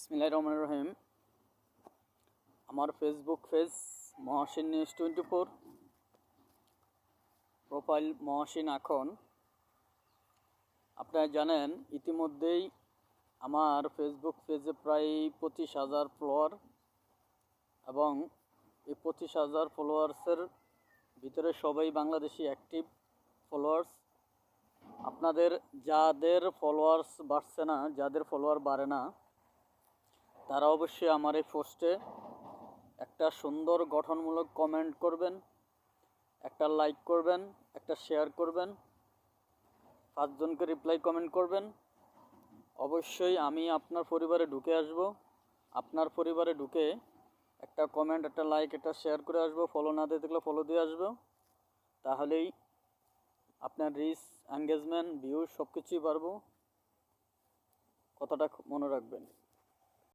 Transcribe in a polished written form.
বিসমিল্লাহির রহমানির রহিম। আমার Facebook page Mohsin news 24, profile Mohsin আখন। আপনারা জানেন ইতিমধ্যেই আমার ফেসবুক পেজে প্রায় 25,000 ফলোয়ার, এবং এই 25,000 ফলোয়ার্সের ভিতরে সবাই বাংলাদেশি অ্যাক্টিভ ফলোয়ার্স। আপনাদের যাদের ফলোয়ার্স বাড়ছে না, যাদের ফলোয়ার বাড়ে না, তারা অবশ্যই আমার এই পোস্টে একটা সুন্দর গঠনমূলক কমেন্ট করবেন, একটা লাইক করবেন, একটা শেয়ার করবেন, 5 জনকে রিপ্লাই কমেন্ট করবেন। অবশ্যই আমি আপনার পরিবারে ঢুকে আসব, আপনার পরিবারে ঢুকে একটা কমেন্ট, একটা লাইক, একটা শেয়ার করে আসব। ফলো না দিয়ে থাকলে ফলো দিয়ে আসবো। তাহলেই আপনার রিচ, এঙ্গেজমেন্ট, ভিউজ সব কিছুই পারবো। কথাটা মনে রাখবেন।